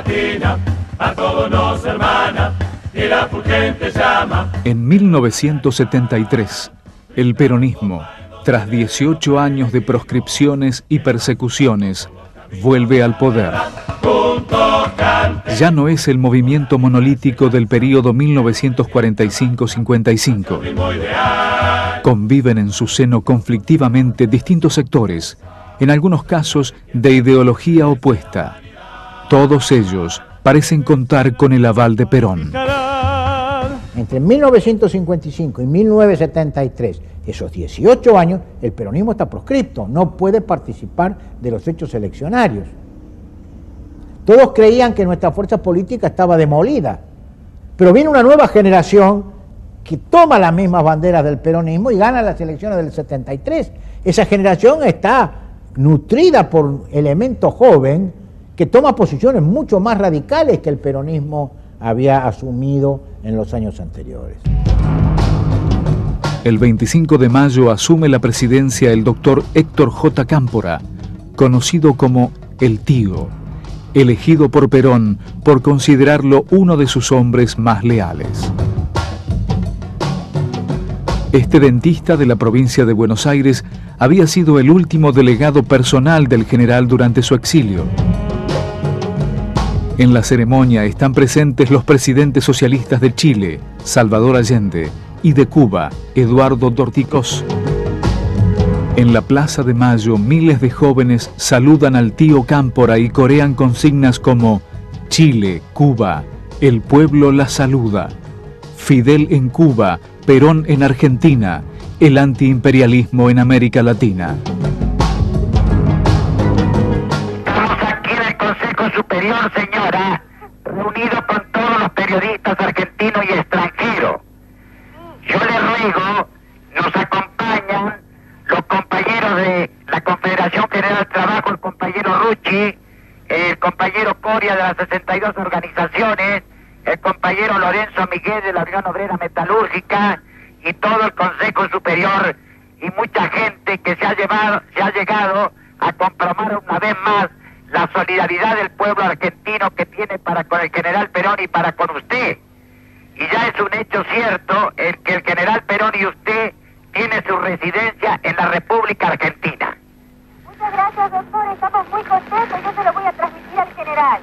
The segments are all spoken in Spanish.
Latina a todos nos hermana y la fulgente llama. En 1973, el peronismo, tras 18 años de proscripciones y persecuciones, vuelve al poder. Ya no es el movimiento monolítico del período 1945-55. Conviven en su seno conflictivamente distintos sectores, en algunos casos de ideología opuesta. Todos ellos parecen contar con el aval de Perón. Entre 1955 y 1973, esos 18 años, el peronismo está proscripto, no puede participar de los hechos eleccionarios. Todos creían que nuestra fuerza política estaba demolida, pero viene una nueva generación que toma las mismas banderas del peronismo y gana las elecciones del 73. Esa generación está nutrida por elementos jóvenes que toma posiciones mucho más radicales que el peronismo había asumido en los años anteriores. El 25 de mayo asume la presidencia el doctor Héctor J. Cámpora, conocido como El Tío, elegido por Perón por considerarlo uno de sus hombres más leales. Este dentista de la provincia de Buenos Aires había sido el último delegado personal del general durante su exilio. En la ceremonia están presentes los presidentes socialistas de Chile, Salvador Allende, y de Cuba, Eduardo Dorticós. En la Plaza de Mayo, miles de jóvenes saludan al tío Cámpora y corean consignas como Chile, Cuba, el pueblo la saluda, Fidel en Cuba, Perón en Argentina, el antiimperialismo en América Latina. Estamos aquí en el Consejo Superior, señora, reunidos con todos los periodistas argentinos y extranjeros. Yo le ruego, nos acompañan los compañeros de la Confederación General del Trabajo, el compañero Rucci, el compañero Coria de las 62 organizaciones, el compañero Lorenzo Miguel de la Unión Obrera Metalúrgica y todo el Consejo Superior y mucha gente que se ha llegado a comprobar una vez más la solidaridad del pueblo argentino que tiene para con el general Perón y para con usted. Y ya es un hecho cierto el que el general Perón y usted tiene su residencia en la República Argentina. Muchas gracias, doctor. Estamos muy contentos. Yo se lo voy a transmitir al general.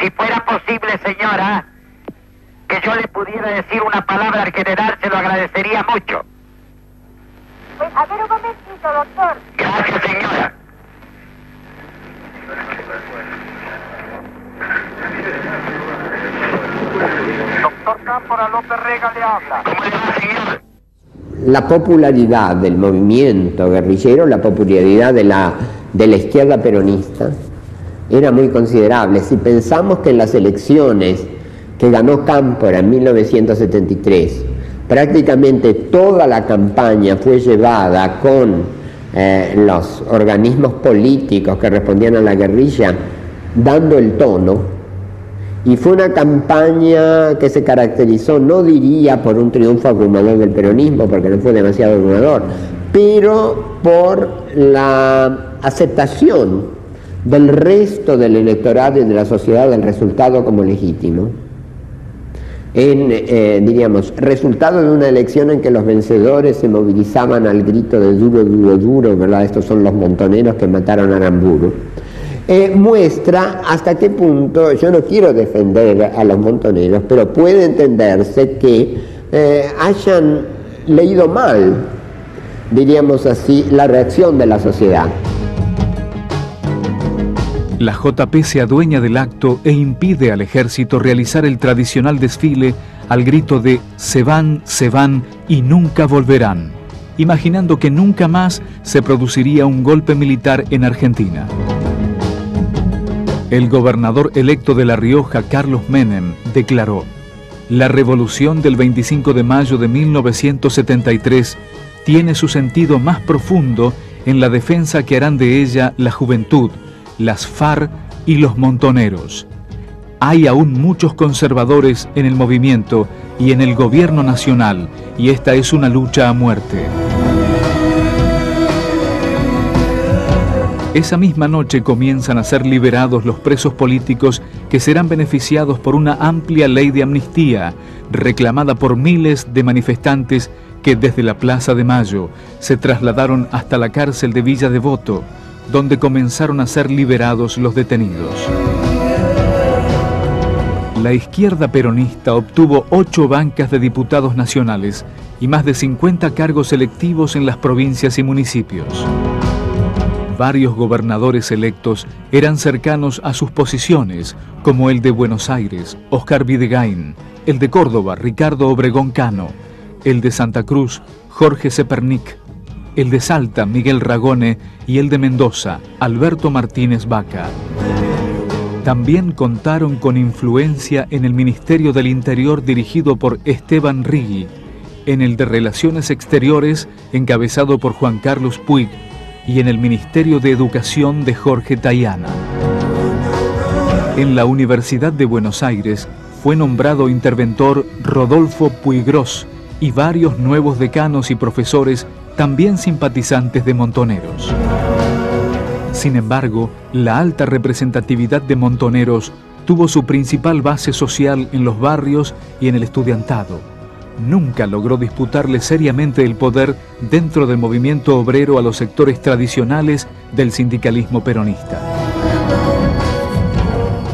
Si fuera posible, señora, que yo le pudiera decir una palabra al general, se lo agradecería mucho. Pues, a ver un momentito, doctor. Gracias, señora. Doctor Cámpora López Rega le habla. ¿Cómo le va, señor? La popularidad del movimiento guerrillero, la popularidad de la izquierda peronista era muy considerable. Si pensamos que en las elecciones que ganó Cámpora en 1973, prácticamente toda la campaña fue llevada con los organismos políticos que respondían a la guerrilla, dando el tono, y fue una campaña que se caracterizó, no diría por un triunfo abrumador del peronismo, porque no fue demasiado abrumador, pero por la aceptación del resto del electorado y de la sociedad del resultado como legítimo. Diríamos, resultado de una elección en que los vencedores se movilizaban al grito de duro, duro, duro, ¿verdad? Estos son los montoneros que mataron a Aramburu. Muestra hasta qué punto, yo no quiero defender a los montoneros, pero puede entenderse que hayan leído mal, diríamos así, la reacción de la sociedad. La JP se adueña del acto e impide al ejército realizar el tradicional desfile al grito de se van y nunca volverán, imaginando que nunca más se produciría un golpe militar en Argentina. El gobernador electo de La Rioja, Carlos Menem, declaró: la revolución del 25 de mayo de 1973 tiene su sentido más profundo en la defensa que harán de ella la juventud, las FARC y los montoneros. Hay aún muchos conservadores en el movimiento y en el gobierno nacional, y esta es una lucha a muerte. Esa misma noche comienzan a ser liberados los presos políticos que serán beneficiados por una amplia ley de amnistía, reclamada por miles de manifestantes que desde la Plaza de Mayo se trasladaron hasta la cárcel de Villa Devoto, donde comenzaron a ser liberados los detenidos. La izquierda peronista obtuvo 8 bancas de diputados nacionales y más de 50 cargos electivos en las provincias y municipios. Varios gobernadores electos eran cercanos a sus posiciones, como el de Buenos Aires, Oscar Videgain, el de Córdoba, Ricardo Obregón Cano, el de Santa Cruz, Jorge Zepernik, el de Salta, Miguel Ragone, y el de Mendoza, Alberto Martínez Vaca. También contaron con influencia en el Ministerio del Interior dirigido por Esteban Rigui, en el de Relaciones Exteriores encabezado por Juan Carlos Puig y en el Ministerio de Educación de Jorge Tayana. En la Universidad de Buenos Aires fue nombrado interventor Rodolfo Puigros y varios nuevos decanos y profesores también simpatizantes de Montoneros. Sin embargo, la alta representatividad de Montoneros tuvo su principal base social en los barrios y en el estudiantado. Nunca logró disputarle seriamente el poder dentro del movimiento obrero a los sectores tradicionales del sindicalismo peronista.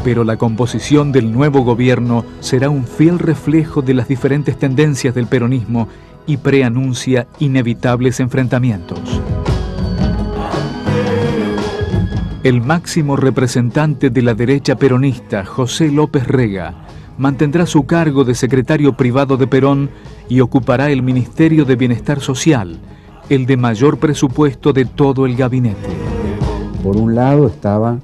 Pero la composición del nuevo gobierno será un fiel reflejo de las diferentes tendencias del peronismo y preanuncia inevitables enfrentamientos. El máximo representante de la derecha peronista, José López Rega, mantendrá su cargo de secretario privado de Perón y ocupará el Ministerio de Bienestar Social, el de mayor presupuesto de todo el gabinete. Por un lado estaban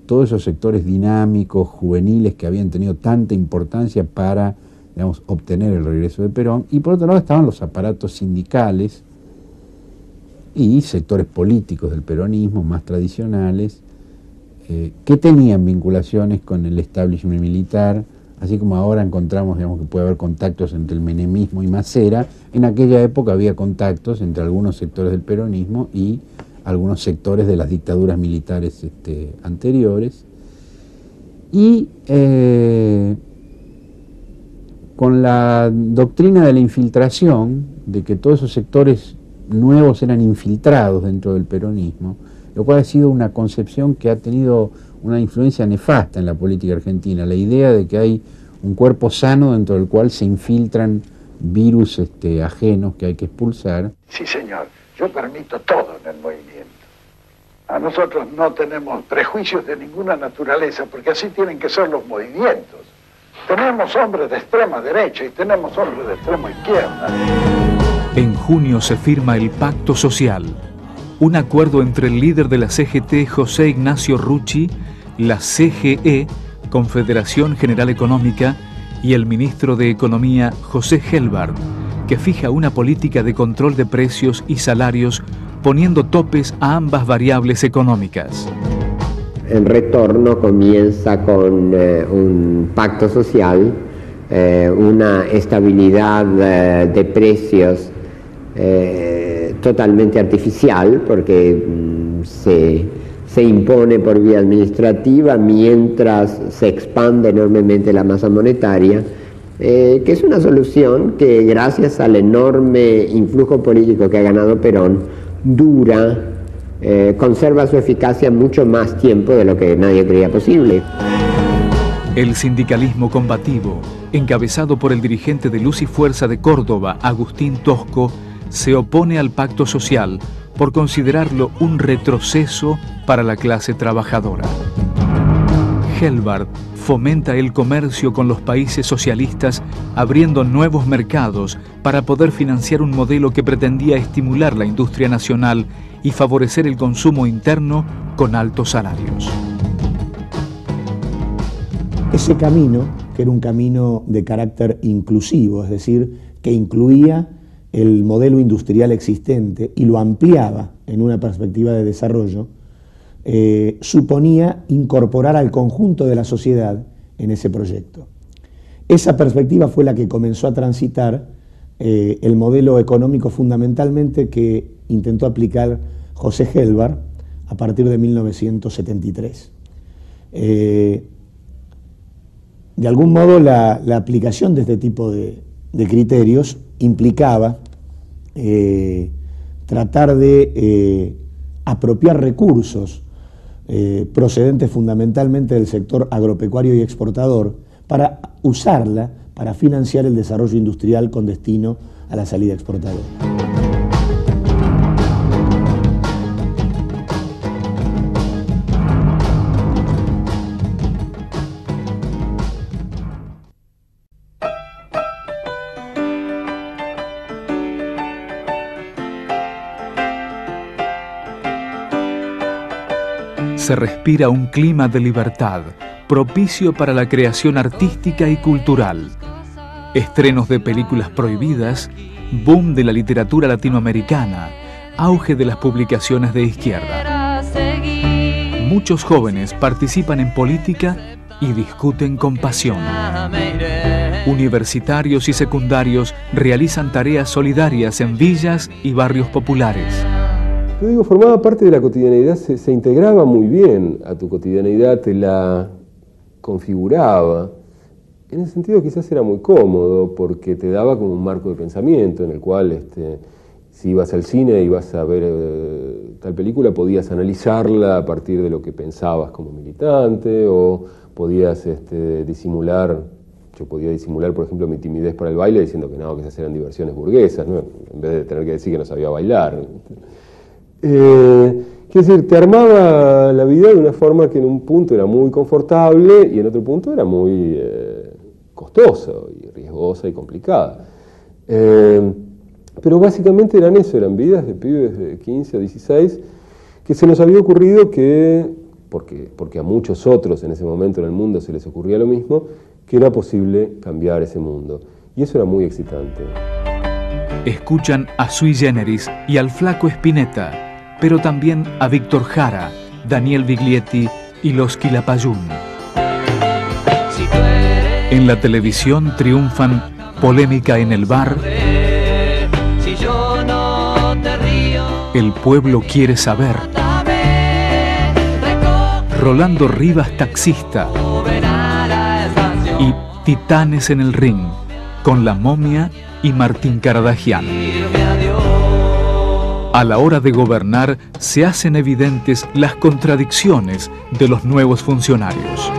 todos esos sectores dinámicos, juveniles, que habían tenido tanta importancia para, digamos, obtener el regreso de Perón, y por otro lado estaban los aparatos sindicales y sectores políticos del peronismo más tradicionales, que tenían vinculaciones con el establishment militar, así como ahora encontramos, digamos, que puede haber contactos entre el menemismo y Macera. En aquella época había contactos entre algunos sectores del peronismo y algunos sectores de las dictaduras militares anteriores. Y con la doctrina de la infiltración, de que todos esos sectores nuevos eran infiltrados dentro del peronismo, lo cual ha sido una concepción que ha tenido una influencia nefasta en la política argentina, la idea de que hay un cuerpo sano dentro del cual se infiltran virus ajenos que hay que expulsar. Sí, señor, yo permito todo en el movimiento. A nosotros no tenemos prejuicios de ninguna naturaleza, porque así tienen que ser los movimientos. Tenemos hombres de extrema derecha y tenemos hombres de extrema izquierda. En junio se firma el Pacto Social, un acuerdo entre el líder de la CGT, José Ignacio Rucci, la CGE, Confederación General Económica, y el ministro de Economía, José Helbard, que fija una política de control de precios y salarios, poniendo topes a ambas variables económicas. El retorno comienza con un pacto social, una estabilidad de precios totalmente artificial, porque se impone por vía administrativa mientras se expande enormemente la masa monetaria, que es una solución que, gracias al enorme influjo político que ha ganado Perón, dura, conserva su eficacia mucho más tiempo de lo que nadie creía posible. El sindicalismo combativo, encabezado por el dirigente de Luz y Fuerza de Córdoba, Agustín Tosco, se opone al pacto social por considerarlo un retroceso para la clase trabajadora. Helbard fomenta el comercio con los países socialistas, abriendo nuevos mercados para poder financiar un modelo que pretendía estimular la industria nacional y favorecer el consumo interno con altos salarios. Ese camino, que era un camino de carácter inclusivo, es decir, que incluía el modelo industrial existente y lo ampliaba en una perspectiva de desarrollo, suponía incorporar al conjunto de la sociedad en ese proyecto. Esa perspectiva fue la que comenzó a transitar el modelo económico fundamentalmente que intentó aplicar José Helbard a partir de 1973. De algún modo la aplicación de este tipo de criterios implicaba tratar de apropiar recursos procedentes fundamentalmente del sector agropecuario y exportador para usarla para financiar el desarrollo industrial con destino a la salida exportadora. Se respira un clima de libertad, propicio para la creación artística y cultural. Estrenos de películas prohibidas, boom de la literatura latinoamericana, auge de las publicaciones de izquierda. Muchos jóvenes participan en política y discuten con pasión. Universitarios y secundarios realizan tareas solidarias en villas y barrios populares. Yo digo, formaba parte de la cotidianeidad, se integraba muy bien a tu cotidianeidad, te la configuraba. En ese sentido quizás era muy cómodo porque te daba como un marco de pensamiento en el cual si ibas al cine y ibas a ver tal película, podías analizarla a partir de lo que pensabas como militante o podías disimular. Yo podía disimular, por ejemplo, mi timidez para el baile diciendo que no, que esas eran diversiones burguesas, ¿no? En vez de tener que decir que no sabía bailar. Quiero decir, te armaba la vida de una forma que en un punto era muy confortable y en otro punto era muy costosa y riesgosa y complicada. Pero básicamente eran vidas de pibes de 15 a 16 que se nos había ocurrido que, porque a muchos otros en ese momento en el mundo se les ocurría lo mismo, que era posible cambiar ese mundo. Y eso era muy excitante. Escuchan a Sui Generis y al Flaco Spinetta, pero también a Víctor Jara, Daniel Biglietti y los Quilapayún. En la televisión triunfan Polémica en el bar, El pueblo quiere saber, Rolando Rivas Taxista y Titanes en el ring, con La Momia y Martín Caradagian. A la hora de gobernar se hacen evidentes las contradicciones de los nuevos funcionarios.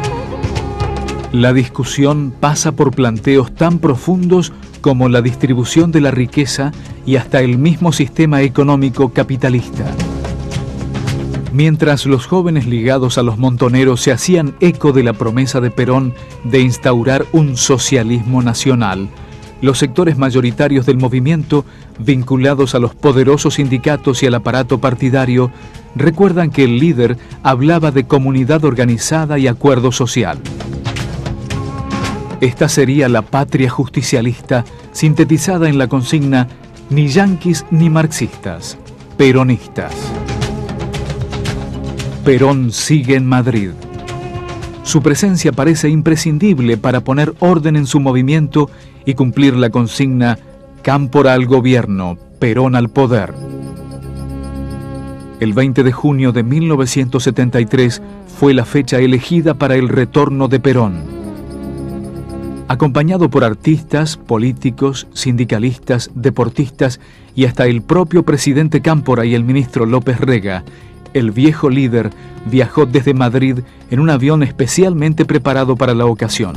La discusión pasa por planteos tan profundos como la distribución de la riqueza y hasta el mismo sistema económico capitalista. Mientras los jóvenes ligados a los montoneros se hacían eco de la promesa de Perón de instaurar un socialismo nacional, los sectores mayoritarios del movimiento, vinculados a los poderosos sindicatos y al aparato partidario, recuerdan que el líder hablaba de comunidad organizada y acuerdo social. Esta sería la patria justicialista, sintetizada en la consigna ni yanquis ni marxistas, peronistas. Perón sigue en Madrid. Su presencia parece imprescindible para poner orden en su movimiento y cumplir la consigna Cámpora al gobierno, Perón al poder. El 20 de junio de 1973 fue la fecha elegida para el retorno de Perón. Acompañado por artistas, políticos, sindicalistas, deportistas y hasta el propio presidente Cámpora y el ministro López Rega, el viejo líder viajó desde Madrid en un avión especialmente preparado para la ocasión.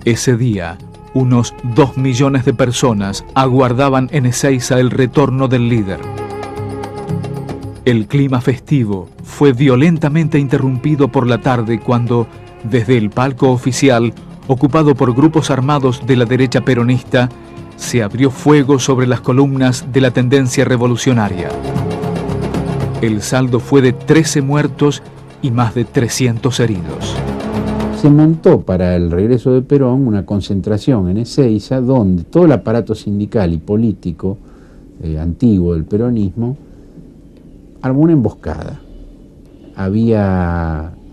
Ese día, unos 2 millones de personas aguardaban en Ezeiza el retorno del líder. El clima festivo fue violentamente interrumpido por la tarde cuando, desde el palco oficial, ocupado por grupos armados de la derecha peronista, se abrió fuego sobre las columnas de la tendencia revolucionaria. El saldo fue de 13 muertos y más de 300 heridos. Se montó para el regreso de Perón una concentración en Ezeiza donde todo el aparato sindical y político antiguo del peronismo armó una emboscada.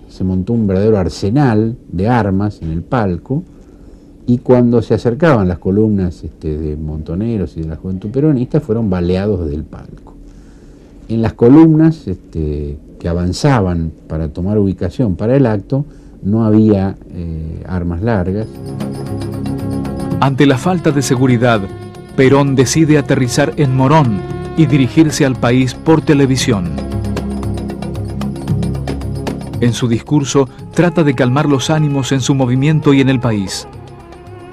Se montó un verdadero arsenal de armas en el palco y cuando se acercaban las columnas de montoneros y de la juventud peronista fueron baleados desde el palco. en las columnas que avanzaban para tomar ubicación para el acto, no había armas largas. Ante la falta de seguridad, Perón decide aterrizar en Morón y dirigirse al país por televisión. En su discurso trata de calmar los ánimos en su movimiento y en el país.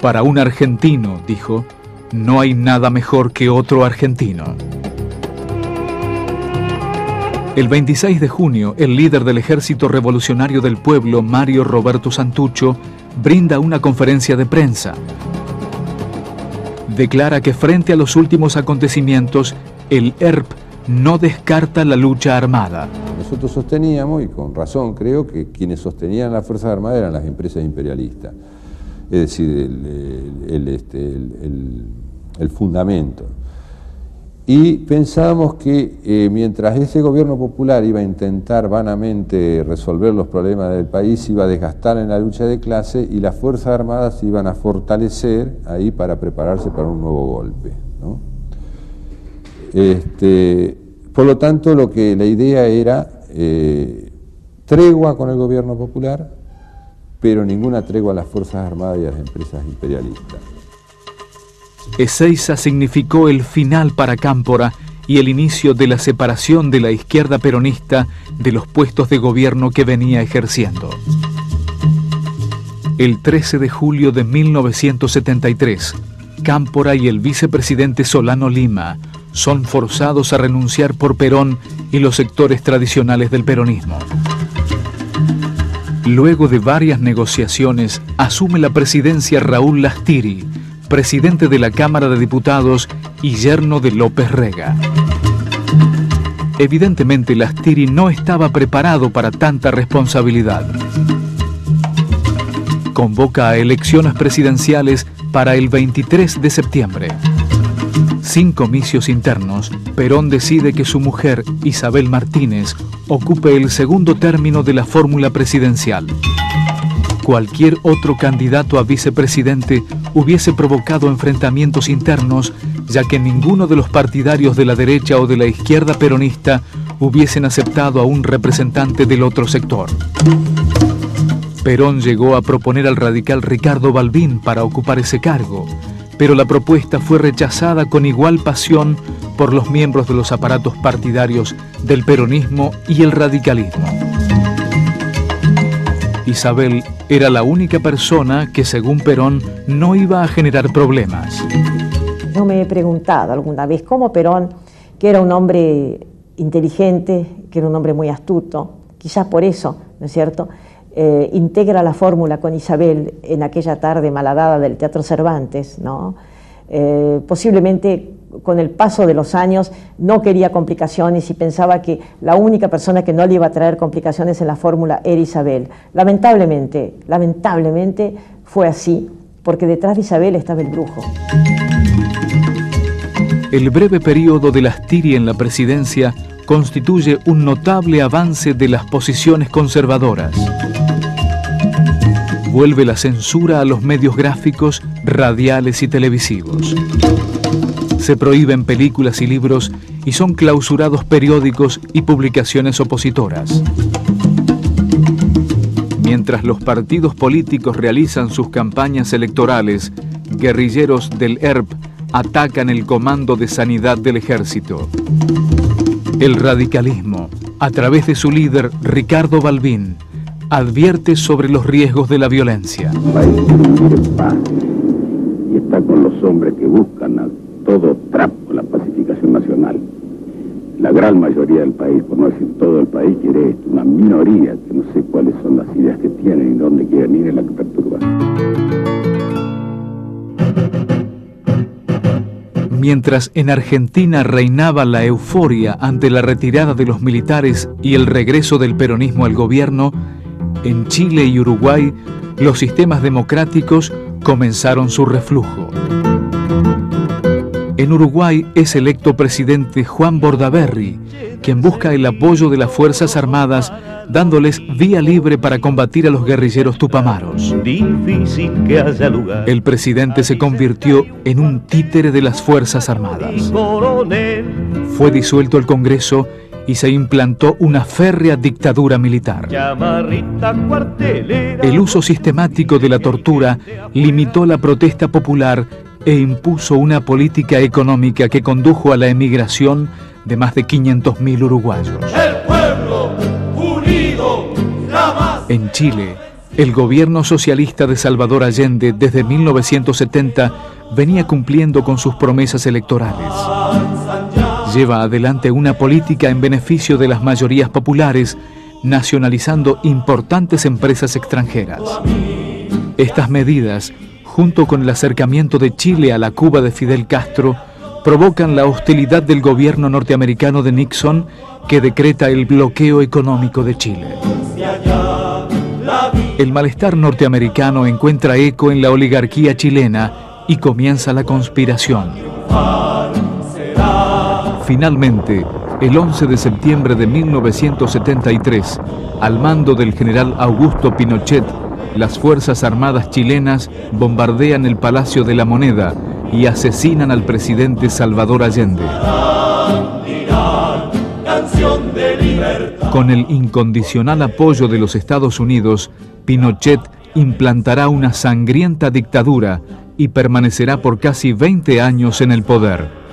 Para un argentino, dijo, no hay nada mejor que otro argentino. El 26 de junio, el líder del Ejército Revolucionario del Pueblo, Mario Roberto Santucho, brinda una conferencia de prensa. Declara que frente a los últimos acontecimientos, el ERP no descarta la lucha armada. Nosotros sosteníamos, y con razón creo, que quienes sostenían las Fuerzas Armadas eran las empresas imperialistas. Es decir, el fundamento. Y pensábamos que mientras ese gobierno popular iba a intentar vanamente resolver los problemas del país, se iba a desgastar en la lucha de clase y las Fuerzas Armadas se iban a fortalecer ahí para prepararse para un nuevo golpe, ¿no? Por lo tanto, la idea era tregua con el gobierno popular, pero ninguna tregua a las Fuerzas Armadas y a las empresas imperialistas. Ezeiza significó el final para Cámpora y el inicio de la separación de la izquierda peronista de los puestos de gobierno que venía ejerciendo. El 13 de julio de 1973, Cámpora y el vicepresidente Solano Lima son forzados a renunciar por Perón y los sectores tradicionales del peronismo. Luego de varias negociaciones, asume la presidencia Raúl Lastiri, presidente de la Cámara de Diputados y yerno de López Rega. Evidentemente, Lastiri no estaba preparado para tanta responsabilidad. Convoca a elecciones presidenciales para el 23 de septiembre. Sin comicios internos, Perón decide que su mujer, Isabel Martínez, ocupe el segundo término de la fórmula presidencial. Cualquier otro candidato a vicepresidente hubiese provocado enfrentamientos internos, ya que ninguno de los partidarios de la derecha o de la izquierda peronista hubiesen aceptado a un representante del otro sector. Perón llegó a proponer al radical Ricardo Balbín para ocupar ese cargo, pero la propuesta fue rechazada con igual pasión por los miembros de los aparatos partidarios del peronismo y el radicalismo. Isabel era la única persona que, según Perón, no iba a generar problemas. Yo me he preguntado alguna vez cómo Perón, que era un hombre inteligente, que era un hombre muy astuto, quizás por eso, ¿no es cierto?, integra la fórmula con Isabel en aquella tarde malhadada del Teatro Cervantes, ¿no? Posiblemente con el paso de los años no quería complicaciones y pensaba que la única persona que no le iba a traer complicaciones en la fórmula era Isabel. Lamentablemente fue así, porque detrás de Isabel estaba el brujo. El breve periodo de Lastiri en la presidencia constituye un notable avance de las posiciones conservadoras. Vuelve la censura a los medios gráficos, radiales y televisivos. Se prohíben películas y libros y son clausurados periódicos y publicaciones opositoras. Mientras los partidos políticos realizan sus campañas electorales, guerrilleros del ERP atacan el Comando de Sanidad del Ejército. El radicalismo, a través de su líder Ricardo Balbín, advierte sobre los riesgos de la violencia. El país quiere vivir en paz y está con los hombres que buscan a todo trapo la pacificación nacional. La gran mayoría del país, por no decir todo el país, quiere esto. Una minoría que no sé cuáles son las ideas que tienen y dónde quieren ir, es la que perturba. Mientras en Argentina reinaba la euforia ante la retirada de los militares y el regreso del peronismo al gobierno, en Chile y Uruguay los sistemas democráticos comenzaron su reflujo. En Uruguay es electo presidente Juan Bordaberry, quien busca el apoyo de las Fuerzas Armadas, dándoles vía libre para combatir a los guerrilleros tupamaros. El presidente se convirtió en un títere de las Fuerzas Armadas. Fue disuelto el Congreso y se implantó una férrea dictadura militar. El uso sistemático de la tortura limitó la protesta popular e impuso una política económica que condujo a la emigración de más de 500.000 uruguayos. El pueblo unido jamás. En Chile, el gobierno socialista de Salvador Allende desde 1970 venía cumpliendo con sus promesas electorales. Lleva adelante una política en beneficio de las mayorías populares, nacionalizando importantes empresas extranjeras. Estas medidas, junto con el acercamiento de Chile a la Cuba de Fidel Castro, provocan la hostilidad del gobierno norteamericano de Nixon, que decreta el bloqueo económico de Chile. El malestar norteamericano encuentra eco en la oligarquía chilena y comienza la conspiración. Finalmente, el 11 de septiembre de 1973, al mando del general Augusto Pinochet, las Fuerzas Armadas chilenas bombardean el Palacio de la Moneda y asesinan al presidente Salvador Allende. Con el incondicional apoyo de los Estados Unidos, Pinochet implantará una sangrienta dictadura y permanecerá por casi 20 años en el poder.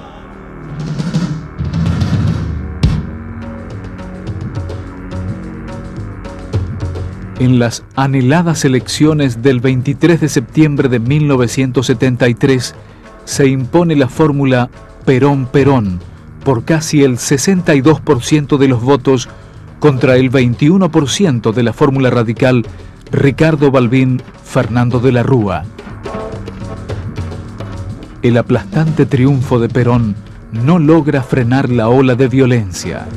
En las anheladas elecciones del 23 de septiembre de 1973, se impone la fórmula Perón-Perón por casi el 62% de los votos contra el 21% de la fórmula radical Ricardo Balbín-Fernando de la Rúa. El aplastante triunfo de Perón no logra frenar la ola de violencia.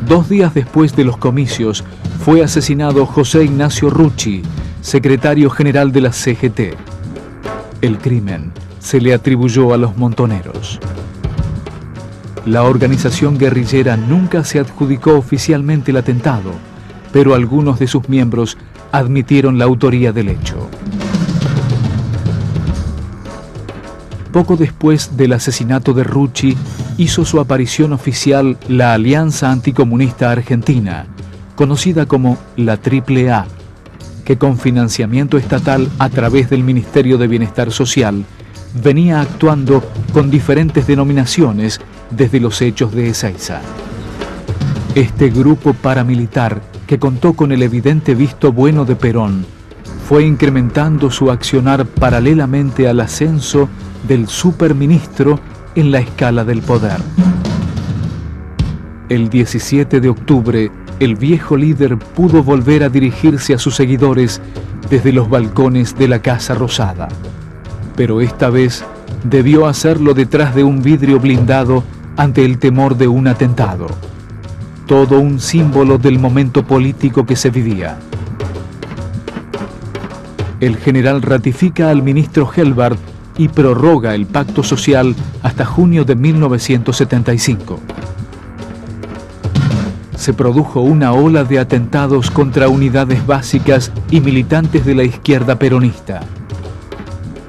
2 días después de los comicios, fue asesinado José Ignacio Rucci, secretario general de la CGT. El crimen se le atribuyó a los montoneros. La organización guerrillera nunca se adjudicó oficialmente el atentado, pero algunos de sus miembros admitieron la autoría del hecho. Poco después del asesinato de Rucci, hizo su aparición oficial la Alianza Anticomunista Argentina, conocida como la AAA, que con financiamiento estatal a través del Ministerio de Bienestar Social, venía actuando con diferentes denominaciones desde los hechos de Ezeiza. Este grupo paramilitar, que contó con el evidente visto bueno de Perón, fue incrementando su accionar paralelamente al ascenso del superministro en la escala del poder. El 17 de octubre, el viejo líder pudo volver a dirigirse a sus seguidores desde los balcones de la Casa Rosada. Pero esta vez debió hacerlo detrás de un vidrio blindado ante el temor de un atentado. Todo un símbolo del momento político que se vivía. El general ratifica al ministro Helbart y prorroga el pacto social hasta junio de 1975. Se produjo una ola de atentados contra unidades básicas y militantes de la izquierda peronista.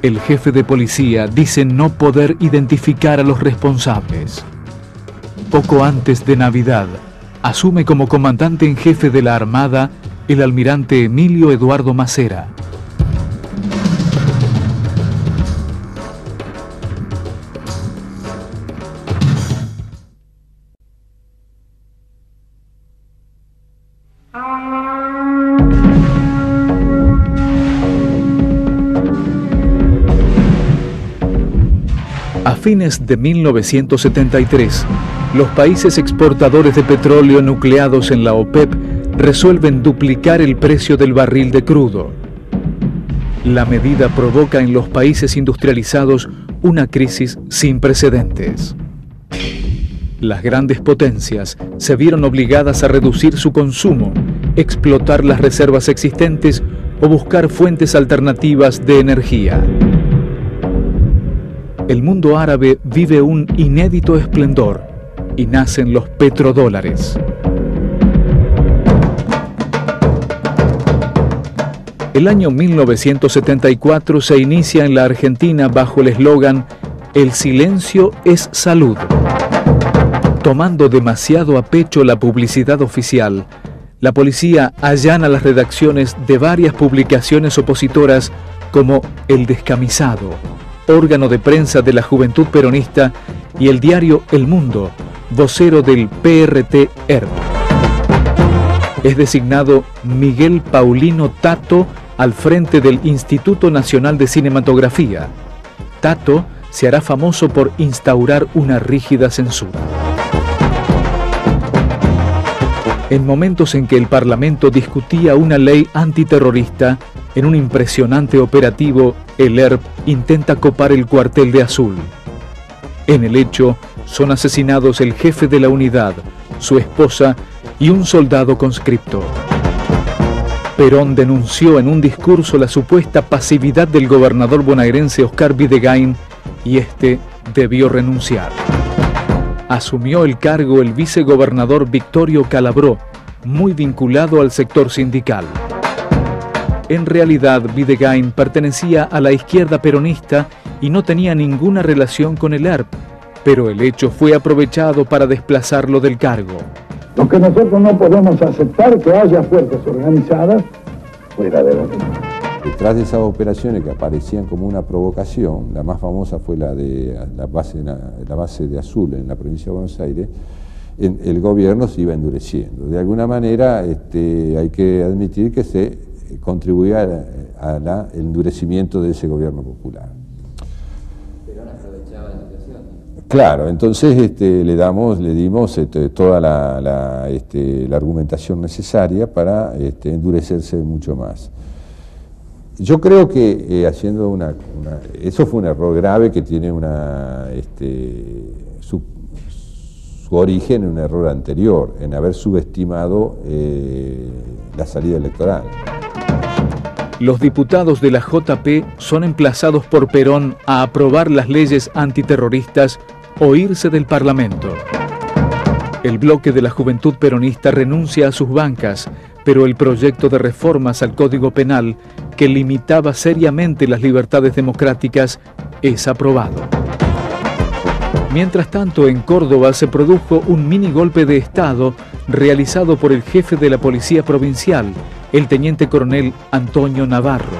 El jefe de policía dice no poder identificar a los responsables. Poco antes de Navidad, asume como comandante en jefe de la Armada el almirante Emilio Eduardo Macera. A fines de 1973, los países exportadores de petróleo nucleados en la OPEP resuelven duplicar el precio del barril de crudo. La medida provoca en los países industrializados una crisis sin precedentes. Las grandes potencias se vieron obligadas a reducir su consumo, explotar las reservas existentes o buscar fuentes alternativas de energía. El mundo árabe vive un inédito esplendor y nacen los petrodólares. El año 1974 se inicia en la Argentina bajo el eslogan "El silencio es salud". Tomando demasiado a pecho la publicidad oficial, la policía allana las redacciones de varias publicaciones opositoras como El Descamisado, órgano de prensa de la Juventud Peronista, y el diario El Mundo, vocero del PRT-ERP. Es designado Miguel Paulino Tato al frente del Instituto Nacional de Cinematografía. Tato se hará famoso por instaurar una rígida censura. En momentos en que el Parlamento discutía una ley antiterrorista, en un impresionante operativo, el ERP intenta copar el cuartel de Azul. En el hecho, son asesinados el jefe de la unidad, su esposa y un soldado conscripto. Perón denunció en un discurso la supuesta pasividad del gobernador bonaerense Oscar Videgain y este debió renunciar. Asumió el cargo el vicegobernador Victorio Calabró, muy vinculado al sector sindical. En realidad, Videgain pertenecía a la izquierda peronista y no tenía ninguna relación con el ERP, pero el hecho fue aprovechado para desplazarlo del cargo. Lo que nosotros no podemos aceptar que haya fuerzas organizadas fuera de la ley. Detrás de esas operaciones que aparecían como una provocación, la más famosa fue la de la base de Azul en la provincia de Buenos Aires, el gobierno se iba endureciendo. De alguna manera hay que admitir que se contribuía al endurecimiento de ese gobierno popular. Perón aprovechaba la situación. Claro, entonces le dimos toda la argumentación necesaria para endurecerse mucho más. Yo creo que haciendo eso fue un error grave que tiene su origen en un error anterior, en haber subestimado la salida electoral. Los diputados de la JP son emplazados por Perón a aprobar las leyes antiterroristas o irse del Parlamento. El bloque de la Juventud Peronista renuncia a sus bancas, pero el proyecto de reformas al Código Penal, que limitaba seriamente las libertades democráticas, es aprobado. Mientras tanto, en Córdoba se produjo un mini golpe de Estado realizado por el jefe de la Policía Provincial, el teniente coronel Antonio Navarro.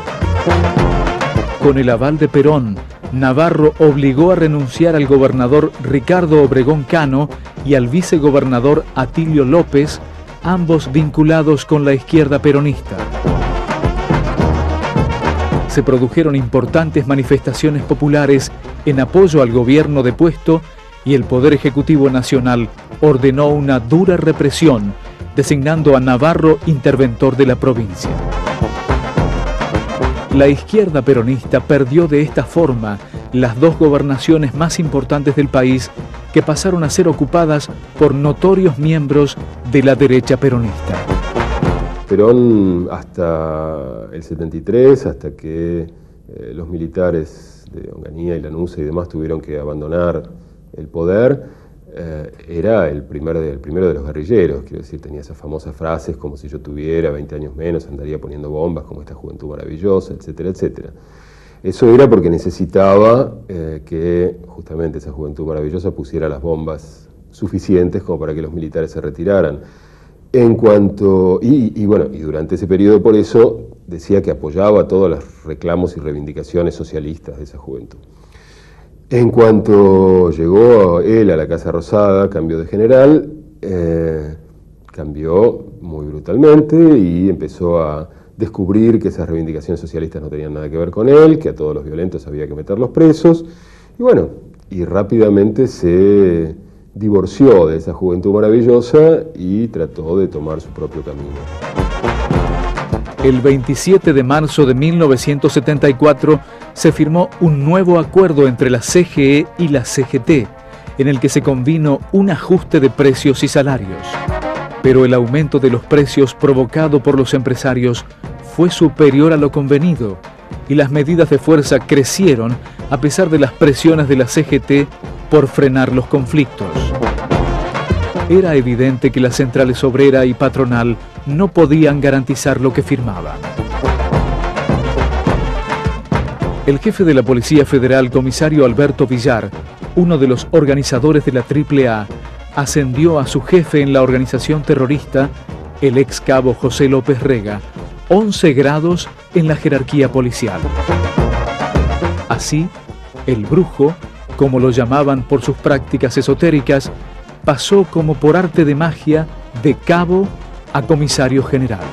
Con el aval de Perón, Navarro obligó a renunciar al gobernador Ricardo Obregón Cano y al vicegobernador Atilio López, ambos vinculados con la izquierda peronista. Se produjeron importantes manifestaciones populares en apoyo al gobierno depuesto y el Poder Ejecutivo Nacional ordenó una dura represión, designando a Navarro interventor de la provincia. La izquierda peronista perdió de esta forma las dos gobernaciones más importantes del país, que pasaron a ser ocupadas por notorios miembros de la derecha peronista. Perón hasta el 73, hasta que los militares de Onganía y Lanusse y demás tuvieron que abandonar el poder, era el primero de los guerrilleros. Quiero decir, tenía esas famosas frases como si yo tuviera 20 años menos andaría poniendo bombas como esta juventud maravillosa, etcétera, etcétera. Eso era porque necesitaba que justamente esa juventud maravillosa pusiera las bombas suficientes como para que los militares se retiraran. Y durante ese periodo, por eso decía que apoyaba todos los reclamos y reivindicaciones socialistas de esa juventud. En cuanto llegó él a la Casa Rosada, cambió de general, cambió muy brutalmente y empezó a descubrir que esas reivindicaciones socialistas no tenían nada que ver con él, que a todos los violentos había que meterlos presos, y rápidamente se divorció de esa juventud maravillosa y trató de tomar su propio camino. El 27 de marzo de 1974 se firmó un nuevo acuerdo entre la CGE y la CGT, en el que se convino un ajuste de precios y salarios. Pero el aumento de los precios provocado por los empresarios fue superior a lo convenido y las medidas de fuerza crecieron a pesar de las presiones de la CGT por frenar los conflictos. Era evidente que las centrales obrera y patronal no podían garantizar lo que firmaban. El jefe de la Policía Federal, comisario Alberto Villar, uno de los organizadores de la AAA, ascendió a su jefe en la organización terrorista, el ex cabo José López Rega, 11 grados en la jerarquía policial. Así, el brujo, como lo llamaban por sus prácticas esotéricas, pasó como por arte de magia de cabo a comisario general.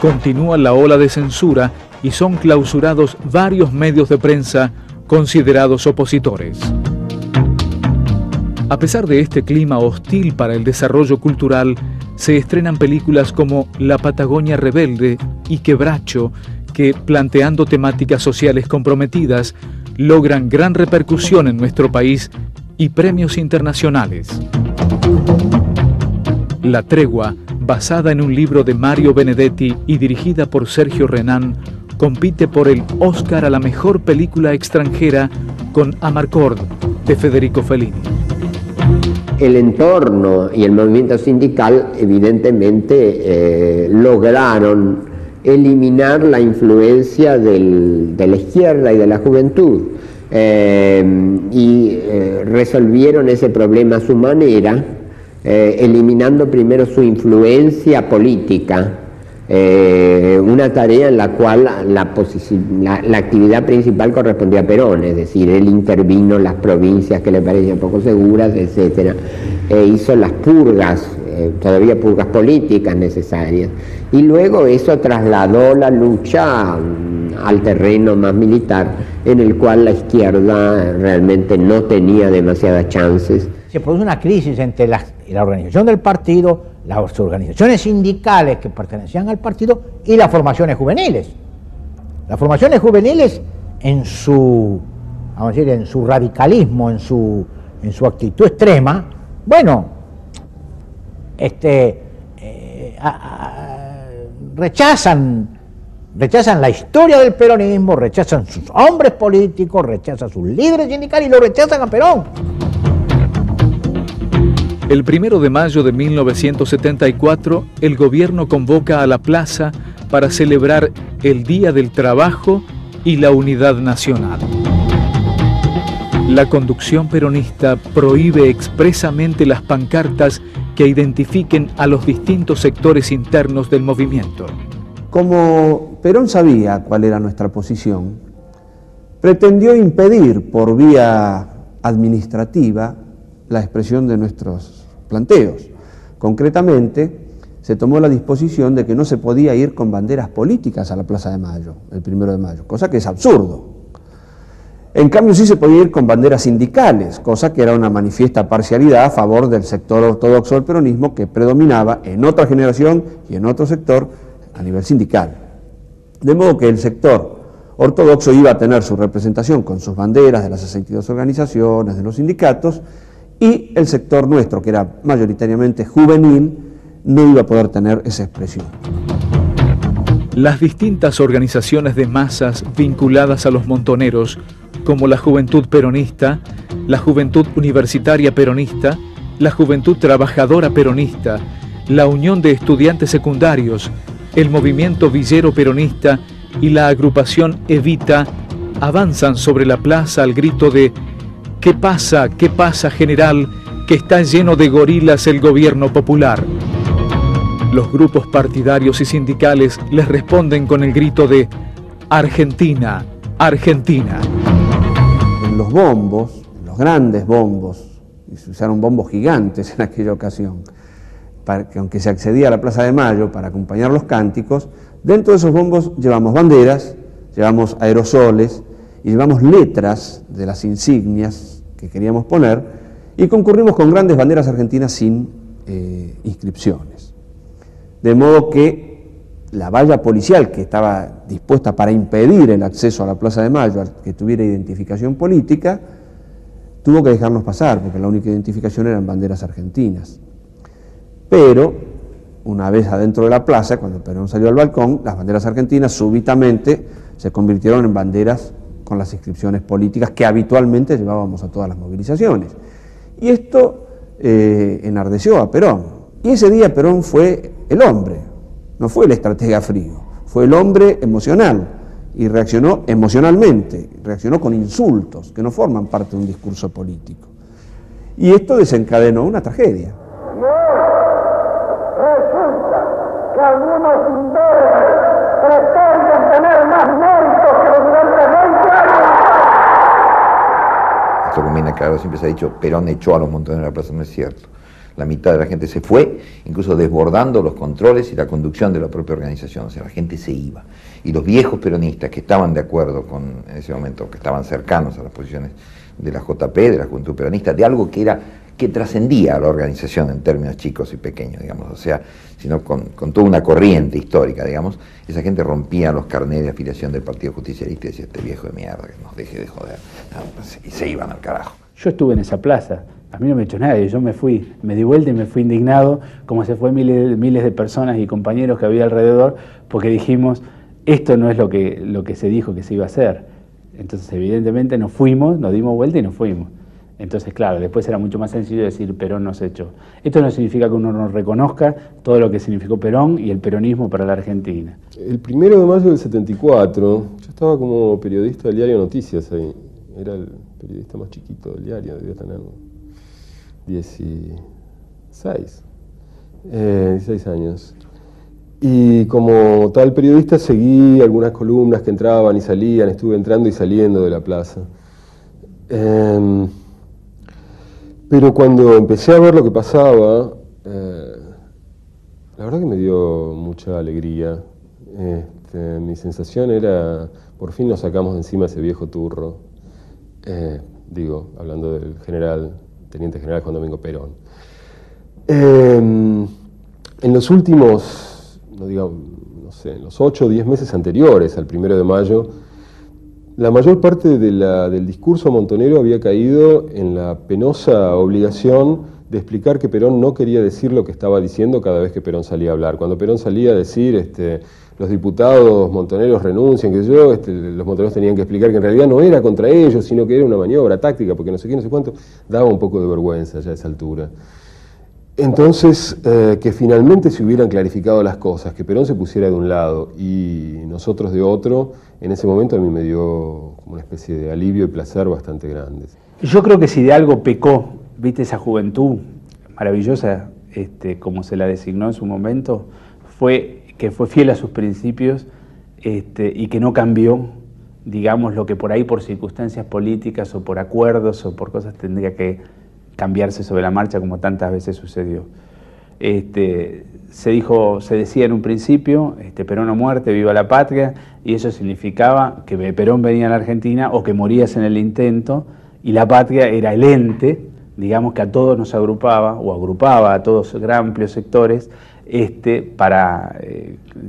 Continúa la ola de censura y son clausurados varios medios de prensa considerados opositores. A pesar de este clima hostil para el desarrollo cultural, se estrenan películas como La Patagonia Rebelde y Quebracho, que, planteando temáticas sociales comprometidas, logran gran repercusión en nuestro país y premios internacionales. La Tregua, basada en un libro de Mario Benedetti y dirigida por Sergio Renán, compite por el Oscar a la mejor película extranjera con Amarcord, de Federico Fellini. El entorno y el movimiento sindical evidentemente lograron eliminar la influencia de la izquierda y de la juventud y resolvieron ese problema a su manera, eliminando primero su influencia política, una tarea en la cual la actividad principal correspondía a Perón, es decir, él intervino en las provincias que le parecían poco seguras, etc. Hizo las purgas, todavía purgas políticas necesarias, y luego eso trasladó la lucha al terreno más militar, en el cual la izquierda realmente no tenía demasiadas chances. Se produce una crisis entre la organización del partido, las organizaciones sindicales que pertenecían al partido y las formaciones juveniles. Las formaciones juveniles en su, vamos a decir, en su radicalismo, en su actitud extrema, bueno, rechazan la historia del peronismo, rechazan sus hombres políticos, rechazan sus líderes sindicales y lo rechazan a Perón. El 1 de mayo de 1974, el gobierno convoca a la plaza para celebrar el Día del Trabajo y la Unidad Nacional. La conducción peronista prohíbe expresamente las pancartas que identifiquen a los distintos sectores internos del movimiento. Como Perón sabía cuál era nuestra posición, pretendió impedir por vía administrativa la expresión de nuestros planteos. Concretamente, se tomó la disposición de que no se podía ir con banderas políticas a la Plaza de Mayo, el 1 de mayo, cosa que es absurdo. En cambio, sí se podía ir con banderas sindicales, cosa que era una manifiesta parcialidad a favor del sector ortodoxo del peronismo que predominaba en otra generación y en otro sector a nivel sindical. De modo que el sector ortodoxo iba a tener su representación con sus banderas de las 62 organizaciones, de los sindicatos, y el sector nuestro, que era mayoritariamente juvenil, no iba a poder tener esa expresión. Las distintas organizaciones de masas vinculadas a los montoneros, como la Juventud Peronista, la Juventud Universitaria Peronista, la Juventud Trabajadora Peronista, la Unión de Estudiantes Secundarios, el Movimiento Villero Peronista y la agrupación Evita, avanzan sobre la plaza al grito de ¿qué pasa, general, que está lleno de gorilas el gobierno popular? Los grupos partidarios y sindicales les responden con el grito de Argentina, Argentina. En los bombos, los grandes bombos, y se usaron bombos gigantes en aquella ocasión, para que aunque se accedía a la Plaza de Mayo para acompañar los cánticos, dentro de esos bombos llevamos banderas, llevamos aerosoles y llevamos letras de las insignias que queríamos poner y concurrimos con grandes banderas argentinas sin inscripciones. De modo que la valla policial que estaba dispuesta para impedir el acceso a la Plaza de Mayo al que tuviera identificación política, tuvo que dejarnos pasar, porque la única identificación eran banderas argentinas. Pero, una vez adentro de la plaza, cuando Perón salió al balcón, las banderas argentinas súbitamente se convirtieron en banderas con las inscripciones políticas que habitualmente llevábamos a todas las movilizaciones. Y esto enardeció a Perón. Y ese día Perón fue el hombre, no fue el estratega frío, fue el hombre emocional y reaccionó emocionalmente, reaccionó con insultos que no forman parte de un discurso político. y esto desencadenó una tragedia. Resulta que algunos imberbes pretenden tener más méritos que los durante 20 años. Esto conviene claro, siempre se ha dicho, Perón echó a los montoneros de la plaza, no es cierto. La mitad de la gente se fue, incluso desbordando los controles y la conducción de la propia organización, o sea, la gente se iba. Y los viejos peronistas que estaban de acuerdo en ese momento, que estaban cercanos a las posiciones de la JP, de la Juventud Peronista, de algo que trascendía a la organización en términos chicos y pequeños, digamos, o sea, sino con toda una corriente histórica, digamos, esa gente rompía los carnets de afiliación del Partido Justicialista y decía, este viejo de mierda, que nos deje de joder, y se iban al carajo. Yo estuve en esa plaza, a mí no me echó nadie, yo me fui, me di vuelta y me fui indignado, como se fue miles de personas y compañeros que había alrededor, porque dijimos, esto no es lo que se dijo que se iba a hacer. Entonces, evidentemente, nos fuimos, nos dimos vuelta y nos fuimos. Entonces, claro, después era mucho más sencillo decir Perón nos echó. Esto no significa que uno no reconozca todo lo que significó Perón y el peronismo para la Argentina. El 1 de mayo del 74, yo estaba como periodista del diario Noticias ahí. Era el periodista más chiquito del diario, debía tener 16 años. Y como tal periodista seguí algunas columnas que entraban y salían, estuve entrando y saliendo de la plaza. Pero cuando empecé a ver lo que pasaba, la verdad que me dio mucha alegría. Mi sensación era, por fin nos sacamos de encima ese viejo turro. Hablando del teniente general Juan Domingo Perón. En los últimos, en los 8 o 10 meses anteriores al 1 de mayo, la mayor parte del discurso montonero había caído en la penosa obligación de explicar que Perón no quería decir lo que estaba diciendo cada vez que Perón salía a hablar. Cuando Perón salía a decir, los diputados montoneros renuncian, los montoneros tenían que explicar que en realidad no era contra ellos, sino que era una maniobra táctica, porque no sé qué, no sé cuánto, daba un poco de vergüenza ya a esa altura. Entonces, que finalmente se hubieran clarificado las cosas, que Perón se pusiera de un lado y nosotros de otro, en ese momento a mí me dio como una especie de alivio y placer bastante grandes. Yo creo que si de algo pecó, viste, esa juventud maravillosa, como se la designó en su momento, fue que fue fiel a sus principios y que no cambió, digamos, lo que por ahí por circunstancias políticas o por acuerdos o por cosas tendría que cambiarse sobre la marcha, como tantas veces sucedió. Se decía en un principio, Perón o muerte, viva la patria, y eso significaba que Perón venía a la Argentina o que morías en el intento, y la patria era el ente, digamos, que a todos nos agrupaba, o agrupaba a todos amplios sectores, para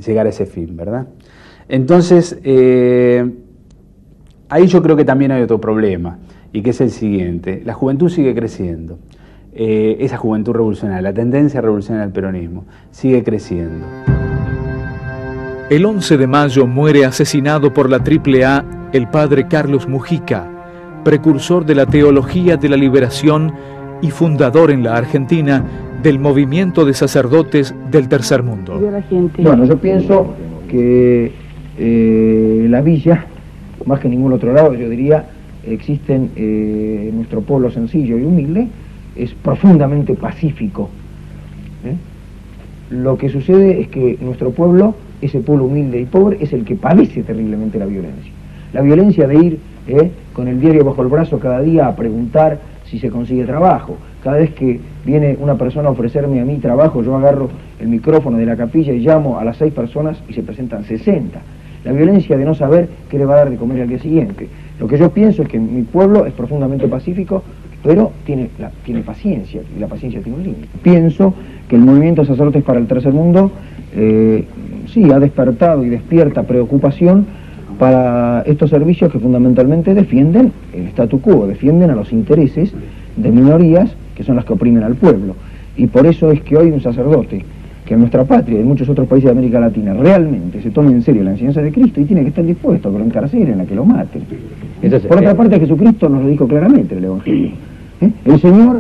llegar a ese fin, ¿verdad? Entonces, ahí yo creo que también hay otro problema, y que es el siguiente: la juventud sigue creciendo, esa juventud revolucionaria, la tendencia revolucionaria del peronismo, sigue creciendo. El 11 de mayo muere asesinado por la AAA el padre Carlos Mujica, precursor de la teología de la liberación y fundador en la Argentina del movimiento de sacerdotes del Tercer Mundo. Bueno, yo pienso que la villa, más que en ningún otro lado, yo diría, existen nuestro pueblo sencillo y humilde, es profundamente pacífico. Lo que sucede es que nuestro pueblo, ese pueblo humilde y pobre, es el que padece terriblemente la violencia. La violencia de ir con el diario bajo el brazo cada día a preguntar si se consigue trabajo. Cada vez que viene una persona a ofrecerme a mí trabajo, yo agarro el micrófono de la capilla y llamo a las 6 personas y se presentan 60. La violencia de no saber qué le va a dar de comer al día siguiente. Lo que yo pienso es que mi pueblo es profundamente pacífico, pero tiene paciencia, y la paciencia tiene un límite. Pienso que el movimiento de sacerdotes para el Tercer Mundo sí ha despertado y despierta preocupación para estos servicios que fundamentalmente defienden el statu quo, defienden a los intereses de minorías que son las que oprimen al pueblo. Y por eso es que hoy un sacerdote que en nuestra patria y en muchos otros países de América Latina realmente se tome en serio la enseñanza de Cristo y tiene que estar dispuesto a que lo encarcelen, a que lo maten. Por otra parte, Jesucristo nos lo dijo claramente en el Evangelio. El Señor